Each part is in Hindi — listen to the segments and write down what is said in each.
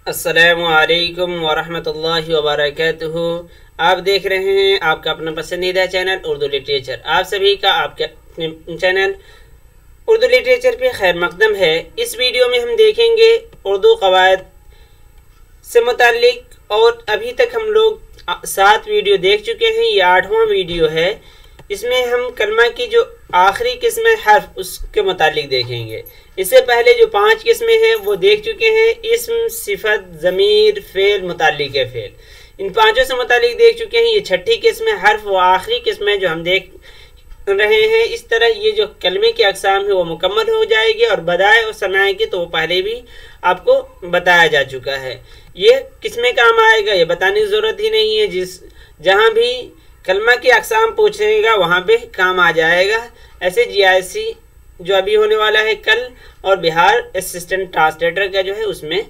अस्सलामुअलैकुम वरहमतुल्लाहि वबरकातुहू। आप देख रहे हैं आपका अपना पसंदीदा चैनल उर्दू लिटरेचर। आप सभी का आपके अपने चैनल उर्दू लिटरेचर पे खैर मकदम है। इस वीडियो में हम देखेंगे उर्दू कवायद से मुताल्लिक, और अभी तक हम लोग 7 वीडियो देख चुके हैं। ये 8वां वीडियो है। इसमें हम कलमा की जो आखिरी किस्में हर्फ उसके मुतालिक देखेंगे। इससे पहले जो 5 किस्में हैं वो देख चुके हैं। इस्म, सिफत, ज़मीर, फ़ेल, मुताल्लिक फ़ेल, इन 5 से मुतालिक देख चुके हैं। ये 6ठी किस्म है हर्फ, वो आखिरी किस्म है जो हम देख रहे हैं। इस तरह ये जो कलमे की अक़साम है वो मुकम्मल हो जाएगी। और बदाए और सनाए की तो वो पहले भी आपको बताया जा चुका है। ये किसमें काम आएगा ये बताने की ज़रूरत ही नहीं है। जहाँ भी कलमा की अक़साम पूछेगा वहाँ पे काम आ जाएगा। ऐसे GIC जो अभी होने वाला है कल, और बिहार असिस्टेंट ट्रांसलेटर का जो है उसमें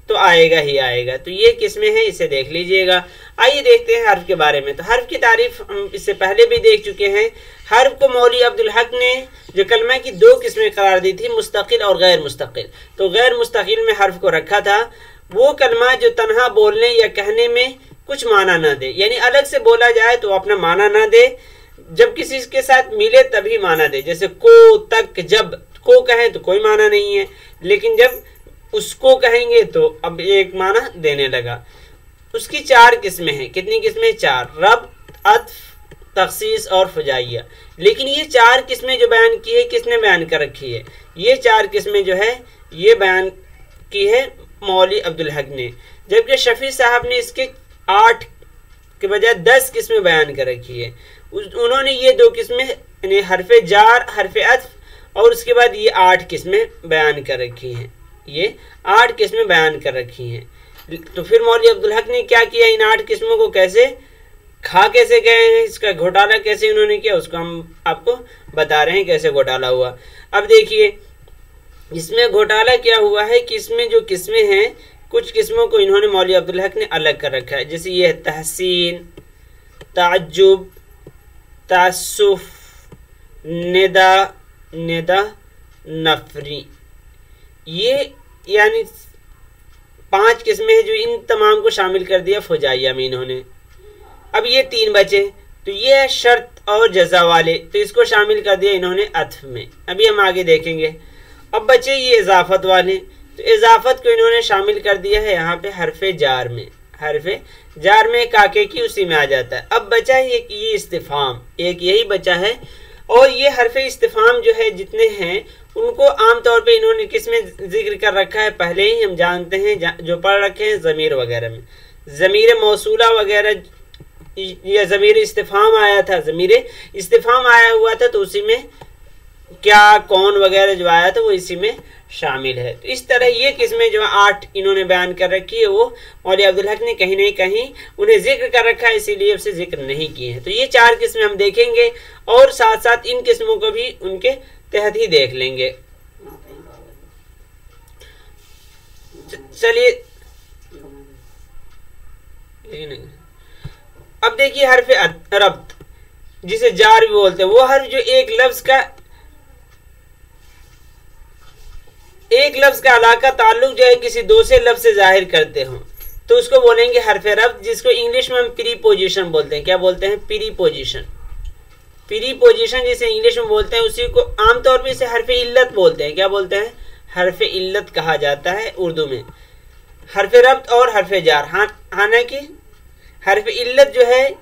तो आएगा ही आएगा। तो ये किस्में हैं, इसे देख लीजिएगा। आइए देखते हैं हर्फ के बारे में। तो हर्फ की तारीफ हम इससे पहले भी देख चुके हैं। हर्फ को मौलवी अब्दुल हक ने जो कलमा की 2 किस्में करार दी थी, मुस्तकिल और गैर मुस्तकिल। तो गैर मुस्तकिल में हर्फ को रखा था वो कलमा जो तन्हा बोलने या कहने में कुछ माना ना दे, यानी अलग से बोला जाए तो अपना माना ना दे, जब किसी के साथ मिले तभी माना दे। जैसे को, तक, जब को कहें तो कोई माना नहीं है, लेकिन जब उसको कहेंगे तो अब एक माना देने लगा। उसकी 4 किस्में हैं। कितनी किस्में? 4। रब्त, अत्फ, तखसीस और फुजाइया। लेकिन ये 4 किस्में जो बयान की है किसने बयान कर रखी है? ये 4 किस्में जो है ये बयान की है मौलवी अब्दुल हक ने, जबकि शफी साहब ने इसके 8 के बजाय 10 किस्में बयान कर रखी है। उन्होंने ये 2 किस्में यानी हरफे जार, हरफे अत्फ, और उसके बाद ये 8 किस्में बयान कर रखी हैं। ये 8 किस्में बयान कर रखी हैं। तो फिर मौलवी अब्दुल हक ने क्या किया? इन 8 किस्मों को कैसे कैसे गए हैं, इसका घोटाला कैसे उन्होंने किया, उसको हम आपको बता रहे हैं कैसे घोटाला हुआ। अब देखिए इसमें घोटाला क्या हुआ है कि इसमें जो किस्में हैं, कुछ किस्मों को इन्होंने मौलवी अब्दुल हक ने अलग कर रखा है। जैसे ये तहसीन, ताज्जुब, तासुफ, निदा, निदा, नफरी, ये यानी 5 किस्में हैं जो इन तमाम को शामिल कर दिया फुजाइया में इन्होंने। अब ये 3 बचे, तो ये है शर्त और जजा वाले, तो इसको शामिल कर दिया इन्होंने अत्फ में। अभी हम आगे देखेंगे। अब बचे ये इजाफत वाले, तो इजाफत को इन्होंने शामिल कर दिया है यहाँ पे हरफे जार में। हरफे जार में काके की उसी में आ जाता है। अब बचा है ये इस्तिफाम, एक यही बचा है। और ये हरफे इस्तिफाम जो है जितने हैं उनको आमतौर पे इन्होंने किस में जिक्र कर रखा है पहले ही हम जानते हैं, जो पढ़ रखे हैं ज़मीर वगैरह में। ज़मीर मौसूला वगैरह या ज़मीर इस्तिफाम आया था, ज़मीर इस्तिफाम आया हुआ था, तो उसी में क्या, कौन वगैरह जो आया था वो इसी में शामिल है। तो इस तरह ये किस्में जो 8 इन्होंने बयान कर रखी है वो मौलवी अब्दुल हक ने कहीं नहीं कहीं उन्हें जिक्र कर रखा है, इसीलिए उसे जिक्र नहीं किए हैं। तो ये 4 किस्में हम देखेंगे और साथ साथ इन किस्मों को भी उनके तहत ही देख लेंगे। चलिए अब देखिए हरफ रब्त जिसे जार भी बोलते हैं, वो हर्फ जो एक लफ्ज का अलाका ताल्लुक जो है किसी दूसरे लफ्ज से जाहिर करते हो तो उसको बोलेंगे हरफ रब्त, जिसको इंग्लिश में हम प्रीपोजिशन बोलते हैं। क्या बोलते हैं? प्रीपोजिशन। प्रीपोजिशन जिसे इंग्लिश में बोलते हैं उसी को आमतौर पर इसे हरफ इल्लत बोलते हैं। क्या बोलते हैं? हरफ इल्लत कहा जाता है उर्दू में। हरफ रब्त और हरफ जार, हालांकि हरफ इल्लत जो है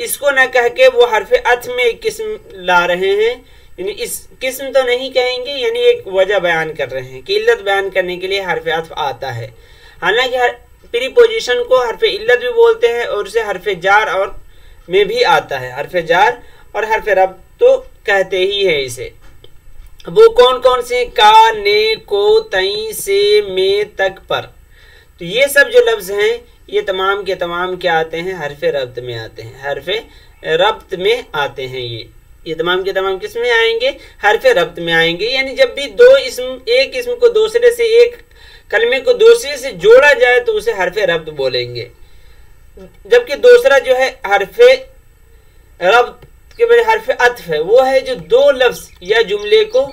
इसको न कह के वो हरफ अत्फ में एक किस्म ला रहे हैं, यानी इस किस्म तो नहीं कहेंगे, यानी एक वजह बयान कर रहे हैं कि इल्लत बयान करने के लिए हरफ अत्फ आता है। हालांकि प्रीपोजिशन को हरफ इल्लत भी बोलते हैं और उसे हरफ जार और में भी आता है। हरफ जार और हरफ रब्त तो कहते ही है इसे। वो कौन कौन से? का, ने, को, तई, से, में, तक, पर। तो ये सब जो लफ्ज हैं ये तमाम के तमाम क्या आते हैं? हरफ रब्त में आते हैं। हरफ रब्त में आते हैं। ये तमाम के तमाम किस में आएंगे? हरफ रब्त में आएंगे। यानी जब भी एक इसम को दूसरे से, एक कलमे को दूसरे से जोड़ा जाए तो उसे हरफ रब्त बोलेंगे। जबकि दूसरा जो है हरफ रब्त के बजाय हरफ अत्फ है, वो है जो 2 लफ्ज या जुमले को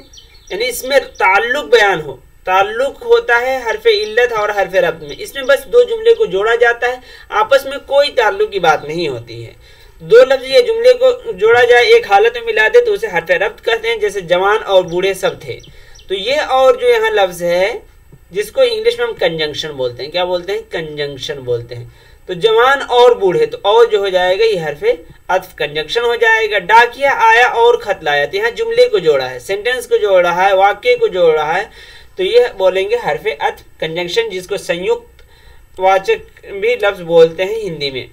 यानी इसमें ताल्लुक बयान हो, ताल्लुक होता है हरफ इल्लत और हरफ रब्त में। इसमें बस दो जुमले को जोड़ा जाता है, आपस में कोई ताल्लुक की बात नहीं होती है। दो लफ्ज या जुमले को जोड़ा जाए, एक हालत में मिला दे तो उसे हरफ रब्त कहते हैं, जैसे जवान और बूढ़े सब थे। तो ये और जो यहाँ लफ्ज है जिसको इंग्लिश में हम कंजंक्शन बोलते हैं, क्या बोलते हैं? कंजंक्शन बोलते हैं। तो जवान और बूढ़े, तो और जो हो जाएगा ये हरफ अत्फ कंजंक्शन हो जाएगा। डाकिया आया और खत लाया, तो यहाँ जुमले को जोड़ा है, सेंटेंस को जोड़ रहा है, वाक्य को जोड़ रहा है, तो ये बोलेंगे हरफ अत्फ कंजंक्शन, जिसको संयुक्त वाचक भी लफ्ज बोलते हैं हिंदी में।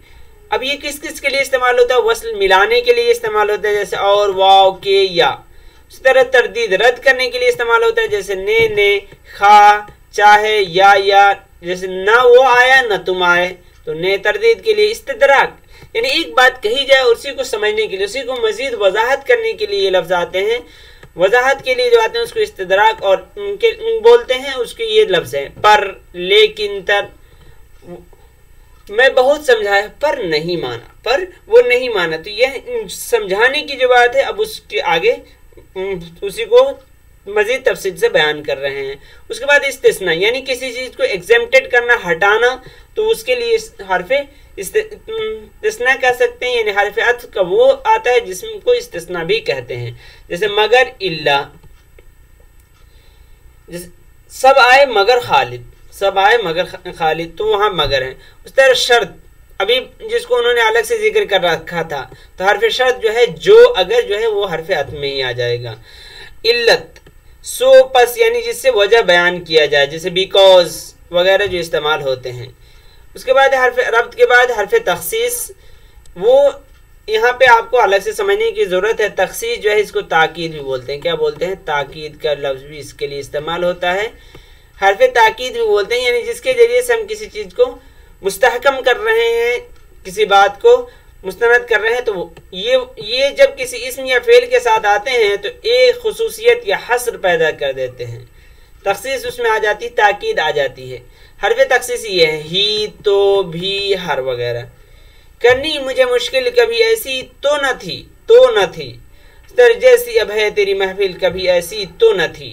अब ये किस किस के लिए इस्तेमाल होता है? वस्ल मिलाने के लिए इस्तेमाल होता है, जैसे और, वाव, के, या। इस तरह तरदीद रद्द करने के लिए इस्तेमाल होता है, जैसे ने, खा, चाहे, या, जैसे ना वो आया न तुम आए, तो ने तरदीद के लिए। इस्तिदराक यानी एक बात कही जाए उसी को समझने के लिए, उसी को मजीद वजाहत करने के लिए ये लफ्ज आते हैं। वजाहत के लिए जो आते हैं उसको इस्तिदराक और उनके बोलते हैं, उसके ये लफ्ज है। पर, लेकिन, तर, मैं बहुत समझाया पर नहीं माना, पर वो नहीं माना, तो यह समझाने की जो बात है अब उसके आगे उसी को मजीद तफसील से बयान कर रहे हैं। उसके बाद इस्तिस्ना यानी किसी चीज को एग्जेम्प्टेड करना, हटाना, तो उसके लिए हरफ इस्तिस्ना कह सकते हैं, यानी हरफ अत्फ का वो आता है जिसको इस्तिस्ना भी कहते हैं, जैसे मगर, इल्ला। सब आए मगर खालिद, सब आए मगर खालिद, तो वहां मगर है। उस तरह शर्त, अभी जिसको उन्होंने अलग से जिक्र कर रखा था, तो हरफ शर्त जो है, जो अगर जो है वो हरफ अत्फ में ही आ जाएगा। इल्लत, सो, पस, यानी जिससे वजह बयान किया जाए, जैसे बिकॉज वगैरह जो इस्तेमाल होते हैं। उसके बाद हरफ रब्त के बाद हरफ तखसीस, वो यहाँ पे आपको अलग से समझने की ज़रूरत है। तखसीस जो है इसको ताकीद भी बोलते हैं, क्या बोलते हैं? ताकीद का लफ्ज़ भी इसके लिए इस्तेमाल होता है। हरफ ताकीद भी बोलते हैं, यानी जिसके ज़रिए से हम किसी चीज़ को मुस्तहकम कर रहे हैं, किसी बात को मुस्तनद कर रहे हैं, तो ये जब किसी इस्म या फेल के साथ आते हैं तो एक खुसूसियत या हस्र पैदा कर देते हैं। तखसीस उसमें आ जाती है, ताकीद आ जाती है। हरफ तखसीस ये है, ही, तो, भी, हर वगैरह। करनी मुझे मुश्किल कभी ऐसी तो न थी, तो न थी। तर जैसी अब है तेरी महफिल कभी ऐसी तो न थी,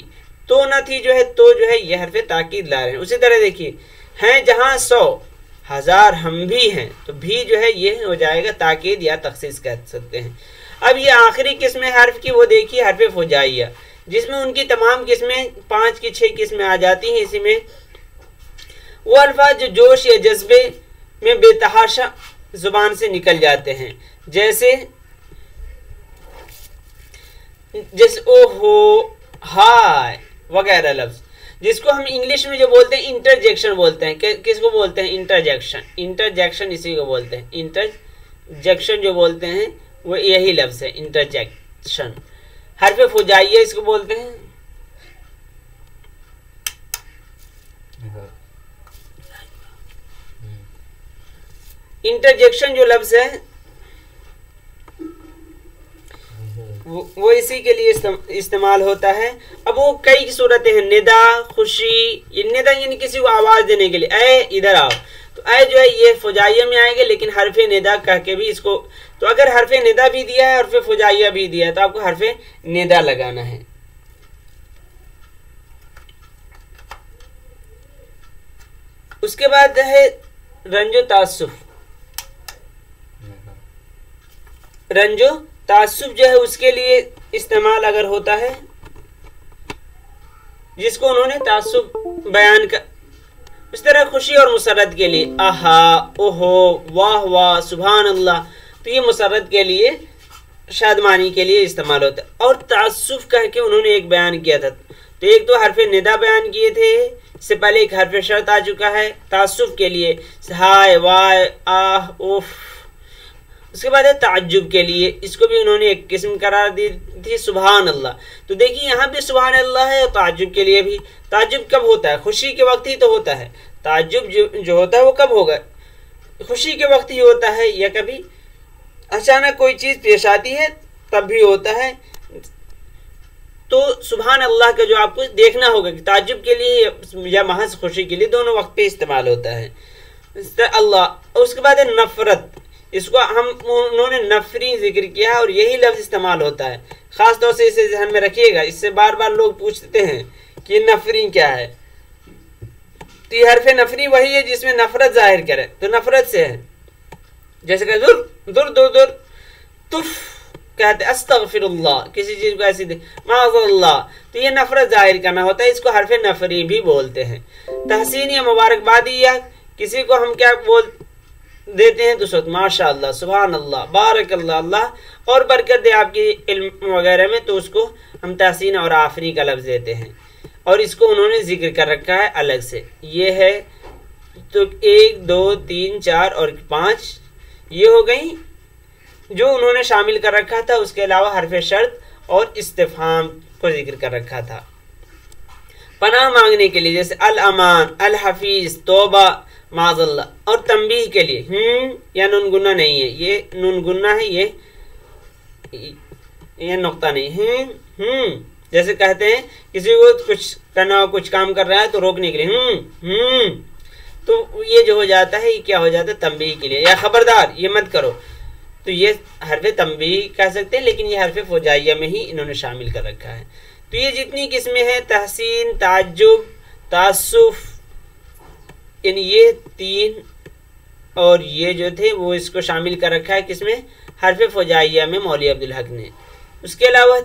तो न थी जो है, तो जो है यह हरफ ताकीद ला रहे हैं। उसी तरह देखिए, हैं जहां 100 हजार हम भी हैं, तो भी जो है ये हो जाएगा ताकीद या तखसीस कह सकते हैं। अब ये आखिरी किस्म है हर्फ की, वो देखिए हरफ फुजाइया, जिसमें उनकी तमाम किस्में 5 की 6 किस्में आ जाती हैं। इसी में वो अल्फाज जो जोश या जज्बे में बेतहाशा जुबान से निकल जाते हैं, जैसे ओहो, हाय वगैरह लफ्ज, जिसको हम इंग्लिश में जो बोलते हैं इंटरजेक्शन बोलते हैं। किसको बोलते हैं? इंटरजेक्शन। इंटरजेक्शन इसी को बोलते हैं। इंटरजेक्शन जो बोलते हैं वो यही लफ्ज है, इंटरजेक्शन। हरफ फुजाइया इसको बोलते हैं। इंटरजेक्शन जो लफ्ज है वो इसी के लिए इस्तेमाल होता है। अब वो कई सूरतें हैं, निदा, खुशी। ये निदा यानी किसी को आवाज देने के लिए, ऐ इधर आओ, तो ऐ जो है ये फुजाइया में आएगा, लेकिन हरफे निदा कह के भी इसको, तो अगर हरफे निदा भी दिया है, हरफे फुजाइया भी दिया है, तो आपको हरफे निदा लगाना है। उसके बाद है रंजो तासुफ। रंजो तासुफ जो है उसके लिए इस्तेमाल अगर होता है, जिसको उन्होंने तासुफ बयान कर, उस तरह खुशी और मुसरत के लिए, आहा, ओहो, वाह वाह, सुभान अल्लाह, तो ये मुसरत के लिए, शादमानी के लिए इस्तेमाल होता है। और तासुफ कह के उन्होंने एक बयान किया था, तो एक तो हरफ निदा बयान किए थे, इससे पहले एक हरफ शर्त आ चुका है तासुफ के लिए, हाय, वाह, आह, उफ। उसके बाद है ताज्जुब के लिए, इसको भी उन्होंने एक किस्म करार दी थी, सुभान अल्लाह। तो देखिए यहाँ भी सुभान अल्लाह है, ताज्जुब के लिए भी। ताज्जुब कब होता है? खुशी के वक्त ही तो होता है। ताज्जुब जो होता है वो कब होगा? खुशी के वक्त ही होता है, या कभी अचानक कोई चीज़ पेश आती है तब भी होता है। तो सुभान अल्लाह का जो आपको देखना होगा कि ताज्जुब के लिए या महज खुशी के लिए, दोनों वक्त पे इस्तेमाल होता है अल्लाह। उसके बाद है नफरत, इसको उन्होंने नफरी जिक्र किया है और यही लफ्ज इस्तेमाल होता है। ख़ास तौर से इसे ध्यान में रखिएगा, इससे बार बार लोग पूछते हैं कि नफरी क्या है। तो ये हरफ नफरी वही है जिसमें नफरत जाहिर करे, तो नफरत से है। जैसे कि दुर दुर दुर दुर, तुफ कहते अस्तगफिरुल्लाह, किसी चीज को ऐसी माज़अल्लाह, तो ये नफरत जाहिर करना होता है, इसको हरफ नफरी भी बोलते हैं। तहसीन या मुबारकबादी, या किसी को हम क्या बोल देते हैं तो माशाअल्लाह, सुभान अल्लाह, बारक अल्लाह, अल्लाह और बरकत दे आपकी इल्म वगैरह में, तो उसको हम तहसीन और आफरी का लफ्ज़ देते हैं। और इसको उन्होंने जिक्र कर रखा है अलग से। ये है तो 1 2 3 4 और 5 ये हो गई जो उन्होंने शामिल कर रखा था। उसके अलावा हरफ शर्त और इस्तिफहाम को जिक्र कर रखा था पनाह मांगने के लिए, जैसे अल अमान, अल हफीज, तौबा, माज़अल्लाह। और तंबीह के लिए या नून गुन्ना नहीं है, ये नून गुन्ना है, ये नुक्ता नहीं। जैसे कहते हैं किसी को कुछ करना हो, कुछ काम कर रहा है तो रोकने के लिए तो ये जो हो जाता है ये क्या हो जाता है तंबीह के लिए, या खबरदार ये मत करो, तो ये हरफ तंबीह कह सकते हैं, लेकिन ये हरफ फुजाइया में ही इन्होंने शामिल कर रखा है। तो ये जितनी किस्में हैं तहसीन, ताज्जुब, तासुफ, इन ये 3 और ये जो थे वो इसको शामिल कर रखा है किसमें, हरफ फुजाइया में मौलवी अब्दुल हक ने। उसके अलावा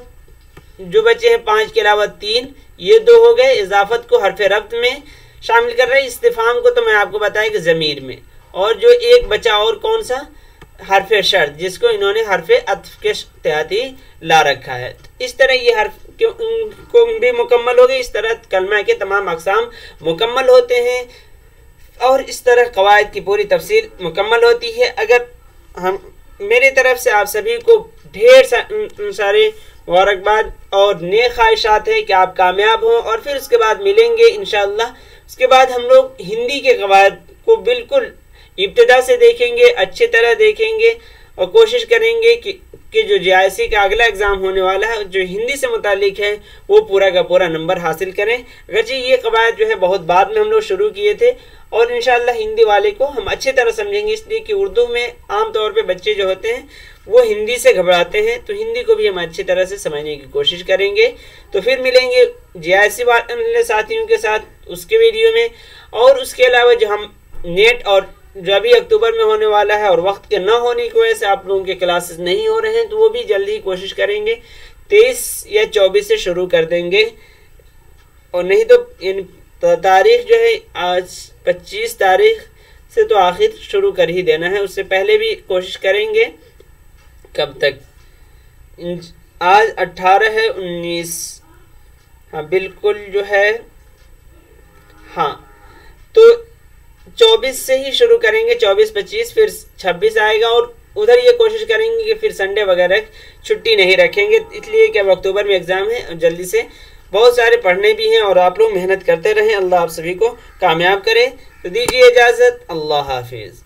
जो बचे हैं 5 के अलावा 3, ये 2 हो गए। इजाफत को हरफ रब्त में शामिल कर रहे हैं, इस्तिफाम को तो मैं आपको बताया कि ज़मीर में। और जो एक बचा और कौन सा, हरफ शर्त, जिसको इन्होंने हरफ अत्फ के तहत ही ला रखा है। इस तरह ये हर्फ को भी मुकम्मल हो गए, इस तरह कलमा के तमाम अक़साम मुकम्मल होते हैं और इस तरह कवायद की पूरी तफसील मुकम्मल होती है। अगर हम मेरी तरफ से आप सभी को ढेर सारे मुबारकबाद और नेक ख्वाहिशात है कि आप कामयाब हों, और फिर उसके बाद मिलेंगे इंशाअल्लाह। उसके बाद हम लोग हिंदी के कवायद को बिल्कुल इब्तिदा से देखेंगे, अच्छी तरह देखेंगे और कोशिश करेंगे कि जो JIC का अगला एग्ज़ाम होने वाला है जो हिंदी से मुतालिक है वो पूरा का पूरा नंबर हासिल करें। अगरचे ये कवायद जो है बहुत बाद में हम लोग शुरू किए थे, और इंशाअल्लाह हिंदी वाले को हम अच्छी तरह समझेंगे, इसलिए कि उर्दू में आम तौर पे बच्चे जो होते हैं वो हिंदी से घबराते हैं, तो हिंदी को भी हम अच्छी तरह से समझने की कोशिश करेंगे। तो फिर मिलेंगे JIC वाले साथियों के साथ उसके वीडियो में, और उसके अलावा जो हम नेट और जो अभी अक्टूबर में होने वाला है और वक्त के न होने की वजह से आप लोगों के क्लासेस नहीं हो रहे हैं, तो वो भी जल्दी ही कोशिश करेंगे 23 या 24 से शुरू कर देंगे, और नहीं तो इन तारीख जो है आज 25 तारीख से तो आखिर शुरू कर ही देना है, उससे पहले भी कोशिश करेंगे। कब तक, आज 18 है, 19, हाँ बिल्कुल जो है, हाँ तो 24 से ही शुरू करेंगे, 24-25 फिर 26 आएगा, और उधर ये कोशिश करेंगे कि फिर संडे वगैरह छुट्टी नहीं रखेंगे, इसलिए कि अब अक्टूबर में एग्ज़ाम है और जल्दी से बहुत सारे पढ़ने भी हैं, और आप लोग मेहनत करते रहें। अल्लाह आप सभी को कामयाब करे। तो दीजिए इजाज़त, अल्लाह हाफिज़।